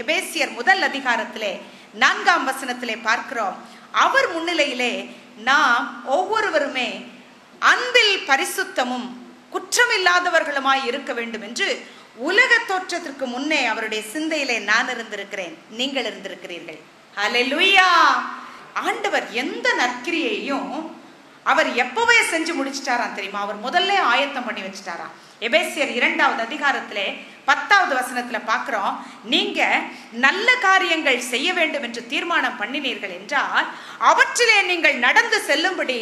எபேசியர் 1:4 பார்க்கிறோம். அவர் முன்னிலையிலே நாம் ஒவ்வொருவருமே அன்பில் பரிசுத்தமும் குற்றமில்லாதவர்களுமாய் இருக்க வேண்டும் என்று உலக தோற்றத்திற்கு முன்னே அவருடைய சிந்தையிலே நான் இருந்திருக்கிறேன், நீங்கள் இருந்திருக்கிறீர்கள். ஹல்லேலூயா! ஆண்டவர் எந்த நற்கிரியையும் அவர் எப்பவே செஞ்சு முடிச்சிட்டாராம் தெரியுமா? அவர் முதல்ல ஆயத்தம் பண்ணி வச்சுட்டாராம். எபேசியர் 2:10 பார்க்கிறோம், நீங்க நல்ல காரியங்கள் செய்ய வேண்டும் என்று தீர்மானம் பண்ணினீர்கள் என்றால் அவற்றிலே நீங்கள் நடந்து செல்லும்படி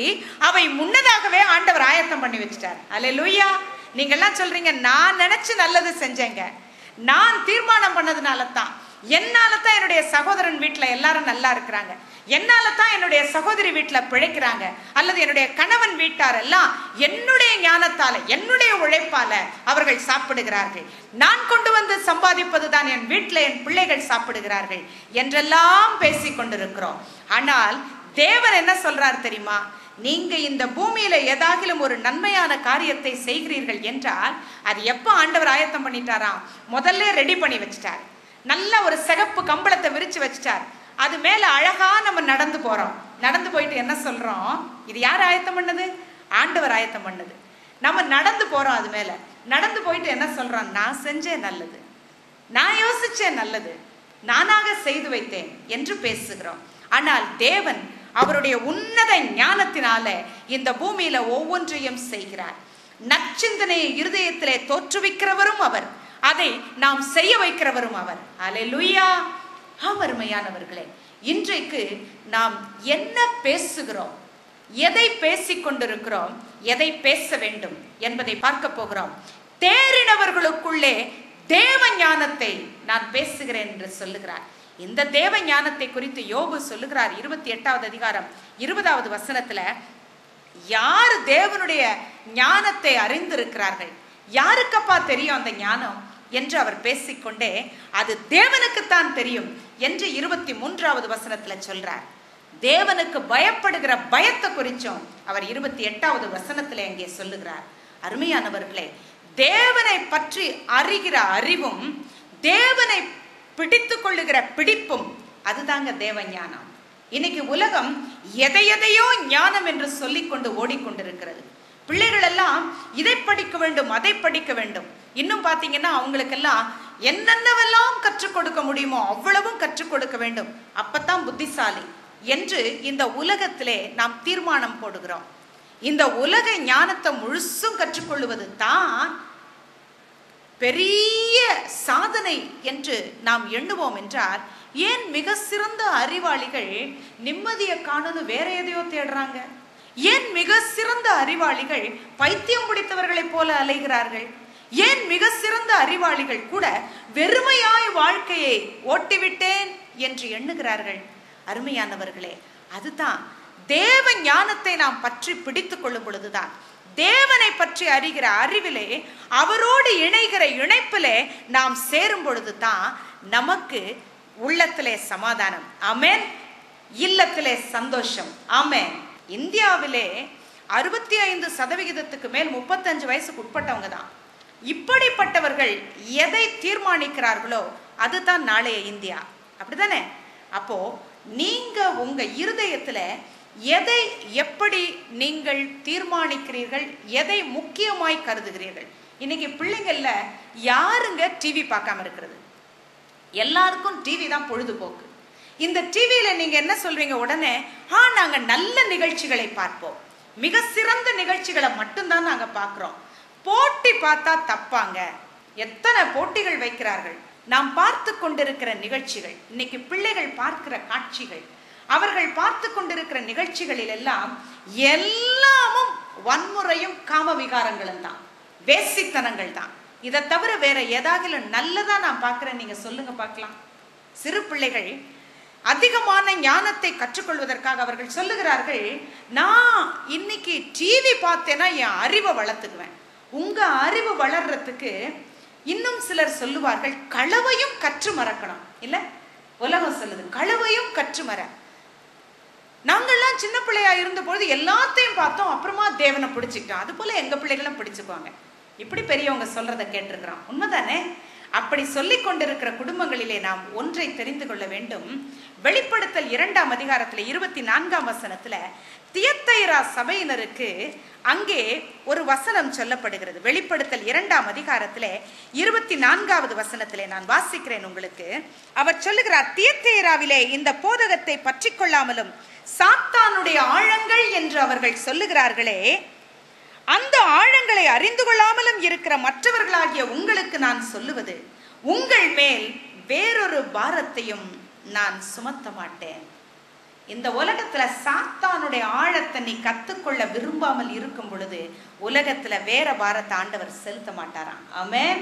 அவை முன்னதாகவே ஆண்டவர் ஆயத்தம் பண்ணி வச்சுட்டார். ஹல்லேலூயா! நீங்க எல்லாம் சொல்றீங்க, நான் நினைச்சு நல்லது செஞ்சேங்க, நான் தீர்மானம் பண்ணதுனால தான், என்னால தான் என்னுடைய சகோதரன் வீட்டுல எல்லாரும் நல்லா இருக்கிறாங்க, என்னால தான் என்னுடைய சகோதரி வீட்டுல பிழைக்கிறாங்க, அல்லது என்னுடைய கணவன் வீட்டார் எல்லாம் என்னுடைய ஞானத்தால என்னுடைய உழைப்பால அவர்கள் சாப்பிடுகிறார்கள், நான் கொண்டு வந்து சம்பாதிப்பதுதான் என் வீட்டுல என் பிள்ளைகள் சாப்பிடுகிறார்கள் என்றெல்லாம் பேசி கொண்டிருக்கிறோம். ஆனால் தேவன் என்ன சொல்றார் தெரியுமா? நீங்க இந்த பூமியில ஏதாகிலும் ஒரு நன்மையான காரியத்தை செய்கிறீர்கள் என்றால் அது எப்ப ஆண்டவர் ஆயத்தம் பண்ணிட்டாராம்? முதல்ல ரெடி பண்ணி வச்சுட்டார். நல்ல ஒரு சிகப்பு கம்பளத்தை விரிச்சு வச்சுட்டார். அது மேல அழகா நம்ம நடந்து போறோம். நடந்து போயிட்டு என்ன சொல்றோம்? இது யார் ஆயத்தம் பண்ணது? ஆண்டவர் ஆயத்தம் பண்ணது. நம்ம நடந்து போறோம். அது மேல நடந்து போயிட்டு என்ன சொல்றோம்? நான் செஞ்சேன் நல்லது, நான் யோசிச்சேன் நல்லது, நானாக செய்து வைத்தேன் என்று பேசுகிறோம். ஆனால் தேவன் அவருடைய உன்னத ஞானத்தினால இந்த பூமியில ஒவ்வொன்றையும் செய்கிறார். நற்சிந்தனையை இருதயத்திலே தோற்றுவிக்கிறவரும் அவர், அதை நாம் செய்ய வைக்கிறவரும் அவர். ஹல்லேலூயா! அருமையானவர்களே, இன்றைக்கு நாம் என்ன பேசுகிறோம், எதை பேசிக் கொண்டிருக்கிறோம், எதை பேச வேண்டும் என்பதை பார்க்க போகிறோம். தேறினவர்களுக்குள்ளே தேவ ஞானத்தை நான் பேசுகிறேன் என்று சொல்லுகிறார். இந்த தேவ ஞானத்தை குறித்து யோபு சொல்லுகிறார் 28:20 யார் தேவனுடைய ஞானத்தை அறிந்திருக்கிறார்கள், யாருக்கப்பா தெரியும் அந்த ஞானம் என்று அவர் பேசிக்கொண்டே அது தேவனுக்குத்தான் தெரியும் என்று 23 சொல்றார். தேவனுக்கு பயப்படுகிற பயத்தை குறிச்சும் அவர் 28 அங்கே சொல்லுகிறார். அருமையானவர்களே, தேவனை பற்றி அறிகிற அறிவும் தேவனை பிடித்து கொள்ளுகிற பிடிப்பும் அதுதாங்க தேவ ஞானம். இன்னைக்கு உலகம் எதையோ ஞானம் என்று சொல்லிக் கொண்டு ஓடிக்கொண்டிருக்கிறது. பிள்ளைகள் எல்லாம் இதை படிக்க வேண்டும், அதை படிக்க வேண்டும். இன்னும் பாத்தீங்கன்னா அவங்களுக்கெல்லாம் என்னென்னவெல்லாம் கற்றுக் கொடுக்க முடியுமோ அவ்வளவும் கற்றுக் கொடுக்க வேண்டும், அப்பத்தான் புத்திசாலி என்று இந்த உலகத்திலே நாம் தீர்மானம் போடுகிறோம். இந்த உலக ஞானத்தை முழுசும் கற்றுக்கொள்வது தான் பெரிய சாதனை என்று நாம் எண்ணுவோம் என்றால், ஏன் மிக சிறந்த அறிவாளிகள் நிம்மதியை காணணும் வேற எதையோ தேடுறாங்க? ஏன் மிக சிறந்த அறிவாளிகள் பைத்தியம் பிடித்தவர்களை போல அலைகிறார்கள்? ஏன் மிக சிறந்த அறிவாளிகள் கூட வெறுமையாய் வாழ்க்கையை ஓட்டிவிட்டேன் என்று எண்ணுகிறார்கள்? அருமையானவர்களே, அதுதான் தேவ ஞானத்தை நாம் பற்றி பிடித்துக் கொள்ளும் பொழுதுதான், தேவனை பற்றி அறிகிற அறிவிலே அவரோடு இணைகிற இணைப்பிலே நாம் சேரும் பொழுது தான் நமக்கு உள்ளத்திலே சமாதானம், ஆமென், இல்லத்திலே சந்தோஷம், ஆமென். இந்தியாவிலே 65% மேல் 35 வயசுக்கு உட்பட்டவங்க தான். இப்படிப்பட்டவர்கள் எதை தீர்மானிக்கிறார்களோ அதுதான் நாளைய இந்தியா, அப்படித்தானே? அப்போ நீங்க உங்க இருதயத்துல எதை எப்படி நீங்கள் தீர்மானிக்கிறீர்கள், எதை முக்கியமாய் கருதுகிறீர்கள்? இன்னைக்கு பிள்ளைங்கள்ல யாருங்க டிவி பார்க்காம இருக்கிறது? எல்லாருக்கும் டிவி தான் பொழுதுபோக்கு. இந்த டிவியில நீங்க என்ன சொல்றீங்க? உடனே நாங்க நல்ல நிகழ்ச்சிகளை பார்ப்போம், மிக சிறந்த நிகழ்ச்சிகளை மட்டும்தான் நாங்க பார்க்கிறோம். போட்டி பார்த்தா தப்பாங்க. எத்தனை போட்டிகள் வைக்கிறார்கள். நாம் பார்த்து கொண்டிருக்கிற நிகழ்ச்சிகள், இன்னைக்கு பிள்ளைகள் பார்க்கிற காட்சிகள், அவர்கள் பார்த்து கொண்டிருக்கிற நிகழ்ச்சிகளில் எல்லாம் எல்லாமும் வன்முறையும் காம விகாரங்களும் தான், வேசித்தனங்கள் தான். இதை தவிர வேற ஏதாவது நல்லதா நான் பார்க்கிறேன் நீங்க சொல்லுங்க பார்க்கலாம். சிறு பிள்ளைகள் அதிகமான ஞானத்தை கற்றுக்கொள்வதற்காக அவர்கள் சொல்லுகிறார்கள், நான் இன்னைக்கு டிவி பார்த்தேன்னா என் அறிவை வளர்த்துக்குவேன். உங்க அறிவு வளர்றதுக்கு இன்னும் சிலர் சொல்லுவார்கள், களவையும் கற்று மறக்கணும். இல்ல, உலகம் சொல்லுது களவையும் கற்று மற. நாங்கள்லாம் சின்ன பிள்ளையா இருந்த பொழுது எல்லாத்தையும் பார்த்தோம், அப்புறமா தேவனை பிடிச்சிக்கிட்டோம். அது போல எங்க பிள்ளைகளும் பிடிச்சுக்குவாங்க. இப்படி பெரியவங்க சொல்றதை கேட்டிருக்கிறோம், உண்மைதானே? அப்படி சொல்லிக் கொண்டிருக்கிற குடும்பங்களிலே நாம் ஒன்றை தெரிந்து கொள்ள வேண்டும். வெளிப்படுத்தல் 2ஆம் அதிகாரத்தில் 24ஆம் வசனத்துல தியத்தைரா சபையினருக்கு அங்கே ஒரு வசனம் சொல்லப்படுகிறது. வெளிப்படுத்தல் 2ஆம் அதிகாரத்திலே 24வது வசனத்திலே நான் வாசிக்கிறேன் உங்களுக்கு. அவர் சொல்லுகிறார், தியத்தைராவிலே இந்த போதகத்தை பற்றி கொள்ளாமலும் சாத்தானுடைய ஆழங்கள் என்று அவர்கள் சொல்லுகிறார்களே, அந்த ஆழங்களை அறிந்து கொள்ளாமலும் இருக்கிற மற்றவர்களாகிய உங்களுக்கு நான் சொல்லுவது, உங்கள் மேல் வேறொரு பாரத்தையும் நான் சுமத்த மாட்டேன். இந்த உலகத்துல சாத்தானுடைய ஆழத்தை நீ கத்துக்கொள்ள விரும்பாமல் இருக்கும் பொழுது உலகத்துல வேற பாரத்தை ஆண்டவர் செலுத்த மாட்டாராம். ஆமென்.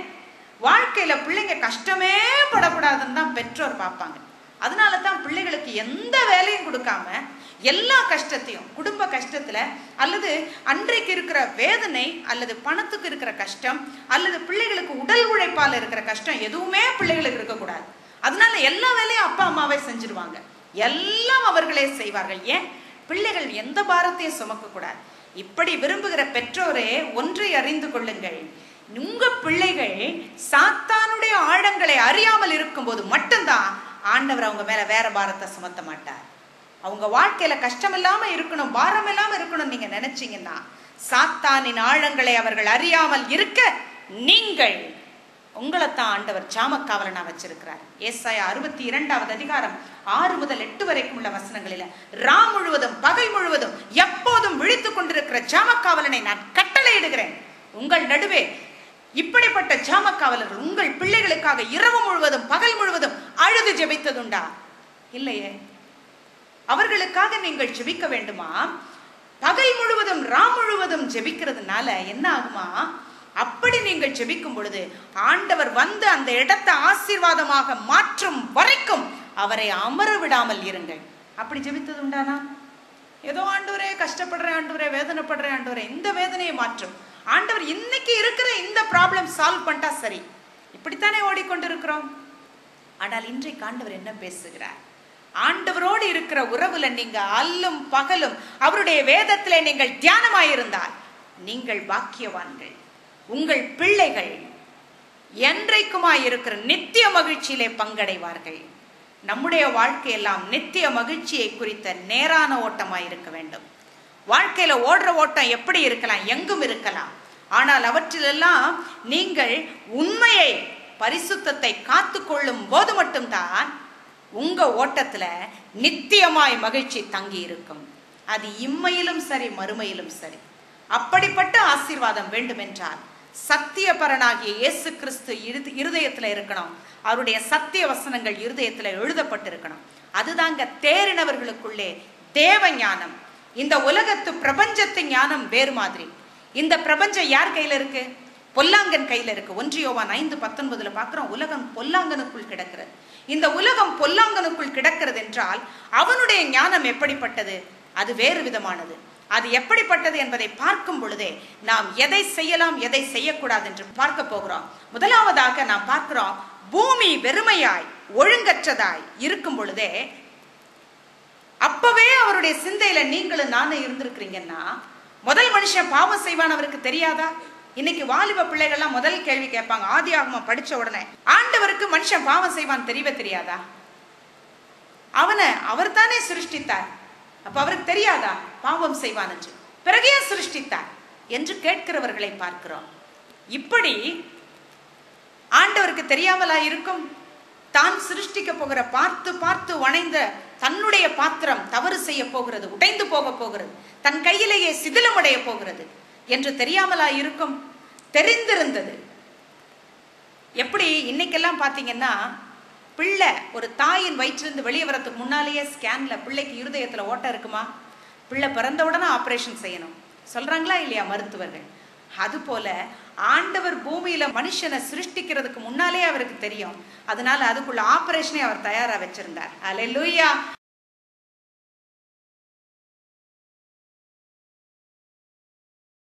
வாழ்க்கையில பிள்ளைங்க கஷ்டமே படக்கூடாதுன்னு தான் பெற்றோர் பார்ப்பாங்க. அதனால தான் பிள்ளைகளுக்கு எந்த வேலையும் கொடுக்காம எல்லா கஷ்டத்தையும், குடும்ப கஷ்டத்துல அல்லது அன்றைக்கு இருக்கிற வேதனை அல்லது பணத்துக்கு இருக்கிற கஷ்டம் அல்லது பிள்ளைகளுக்கு உடல் உழைப்பால் இருக்கிற கஷ்டம் எதுவுமே பிள்ளைகளுக்கு இருக்கக்கூடாது. அதனால எல்லா வேலையும் அப்பா அம்மாவே செஞ்சிருவாங்க, எல்லாம் அவர்களே செய்வார்கள். ஏன்? பிள்ளைகள் எந்த பாரத்தையும் சுமக்க கூடாது. இப்படி விரும்புகிற பெற்றோரே ஒன்றை அறிந்து கொள்ளுங்கள், உங்க பிள்ளைகள் சாத்தானுடைய ஆழங்களை அறியாமல் இருக்கும் போது மட்டும்தான் ஆண்டவர் அவங்க மேல வேற பாரத்தை சுமத்த மாட்டார். அவங்க வாழ்க்கையில கஷ்டம் இல்லாம இருக்கணும், பாரம் இல்லாம இருக்கணும் நீங்க நினைச்சீங்கன்னா சாத்தானின் ஆழங்களை அவர்கள் அறியாமல் இருக்க நீங்கள் உங்களைத்தான் ஆண்டவர் ஜாமக்காவலனா வச்சிருக்கிறார். ஏசாயா 62வது அதிகாரம் 6 முதல் 8 வரைக்கும் உள்ள வசனங்களில ரா முழுவதும் பகல் முழுவதும் எப்போதும் விழித்துக் கொண்டிருக்கிற ஜாமக்காவலனை நான் கட்டளையிடுகிறேன். உங்கள் நடுவே இப்படிப்பட்ட ஜாமக்காவலர்கள் உங்கள் பிள்ளைகளுக்காக இரவு முழுவதும் பகல் முழுவதும் அழுது ஜெபித்ததுண்டா? இல்லையே. அவர்களுக்காக நீங்கள் ஜெபிக்க வேண்டுமா? பகல் முழுவதும் ரா முழுவதும் ஜெபிக்கிறதுனால என்ன ஆகுமா? அப்படி நீங்கள் ஜெபிக்கும் பொழுது ஆண்டவர் வந்து அந்த இடத்தை ஆசீர்வாதமாக மாற்றும் வரைக்கும் அவரை அமர விடாமல் இருங்கள். அப்படி ஜெபித்தது உண்டானா? ஏதோ ஆண்டவரே கஷ்டப்படுறேன், ஆண்டவரே வேதனைப்படுறேன், ஆண்டவரே இந்த வேதனையை மாற்றும், ஆண்டவர் இன்னைக்கு இருக்கிற இந்த ப்ராப்ளம் சால்வ் பண்ணிட்டா சரி, இப்படித்தானே ஓடிக்கொண்டிருக்கிறோம். ஆனால் இன்றைக்கு ஆண்டவர் என்ன பேசுகிறார்? ஆண்டவரோடு இருக்கிற உறவுல நீங்க அல்லும் பகலும் அவருடைய வேதத்திலே நீங்கள் தியானமாயிருந்தால் நீங்கள் பாக்கியவான்கள். உங்கள் பிள்ளைகள் என்றைக்குமாய் இருக்கிற நித்திய மகிழ்ச்சியிலே பங்கடைவார்கள். நம்முடைய வாழ்க்கையெல்லாம் நித்திய மகிழ்ச்சியை குறித்த நேரான ஓட்டமாய் இருக்க வேண்டும். வாழ்க்கையில ஓடுற ஓட்டம் எப்படி இருக்கலாம்? எங்கும் இருக்கலாம். ஆனால் அவற்றிலெல்லாம் நீங்கள் உண்மையை, பரிசுத்தத்தை காத்து கொள்ளும் போது மட்டும்தான் உங்க ஓட்டத்துல நித்தியமாய் மகிழ்ச்சி தங்கி இருக்கும். அது இம்மையிலும் சரி மறுமையிலும் சரி. அப்படிப்பட்ட ஆசீர்வாதம் வேண்டும் என்றால் சத்தியபரனாகிய இயேசு கிறிஸ்து இருதயத்துல இருக்கணும். அவருடைய சத்திய வசனங்கள் இருதயத்துல எழுதப்பட்டிருக்கணும். அதுதாங்க தேறினவர்களுக்குள்ளே தேவ ஞானம். இந்த உலகத்து பிரபஞ்சத்து ஞானம் வேறு மாதிரி. இந்த பிரபஞ்சம் யார் கையில இருக்கு? பொல்லாங்கன் கையில இருக்கு. 1 யோவான் 5:19 பார்க்கிறோம், உலகம் பொல்லாங்கனுக்குள் கிடக்கிறது. இந்த உலகம் பொல்லாங்கனுக்குள் கிடக்கிறது என்றால் அவனுடைய ஞானம் எப்படிப்பட்டது? அது வேறு விதமானது. அது எப்படிப்பட்டது என்பதை பார்க்கும் பொழுதே நாம் எதை செய்யலாம் எதை செய்யக்கூடாது என்று பார்க்க போகிறோம். முதலாவதாக நாம் பார்க்கிறோம், பூமி வெறுமையாய் ஒழுங்கற்றதாய் இருக்கும் பொழுதே, அப்பவே அவருடைய சிந்தையில நீங்களும் நானும் இருந்திருக்கிறீங்கன்னா, முதல் மனுஷன் பாவம் செய்வான் அவருக்கு தெரியாதா? இன்னைக்கு வாலிப பிள்ளைகள்லாம் முதல் கேள்வி கேட்பாங்க, ஆதியாகமம் படிச்ச உடனே, ஆண்டவருக்கு மனுஷன் பாவம் செய்வான் தெரியவே தெரியாதா? அவனை அவர் தானே சிருஷ்டித்தார், அப்ப அவருக்கு தெரியாதா பாவம் செய்வான் என்று? பிறகே சிருஷ்டித்தார் என்று கேட்கிறவர்களை பார்க்கிறோம். இப்படி ஆண்டவருக்கு தெரியாமலா இருக்கும்? தான் சிருஷ்டிக்க போகிற பார்த்து பார்த்து வணைந்த தன்னுடைய பாத்திரம் தவறு செய்ய போகிறது, உடைந்து போக போகிறது, தன் கையிலேயே சிதிலமடைய போகிறது என்று தெரியாமலா இருக்கும்? தெரிந்திருந்தது. எப்படி இன்னைக்கெல்லாம் பாத்தீங்கன்னா, பிள்ளை ஒரு தாயின் வயிற்றிலிருந்து வெளியே வரதுக்கு முன்னாலேயே ஸ்கேன்ல பிள்ளைக்கு இருதயத்துல ஓட்டம் இருக்குமா? பிள்ளை பிறந்த உடனே ஆபரேஷன் செய்யணும் சொல்றாங்களா இல்லையா மருத்துவர்கள்? அது போல ஆண்டவர் பூமியில மனுஷனை சிருஷ்டிக்கிறதுக்கு முன்னாலே அவருக்கு தெரியும். அதனால அதுக்குள்ள ஆபரேஷனே அவர் தயாரா வச்சிருந்தார். அல்லேலூயா.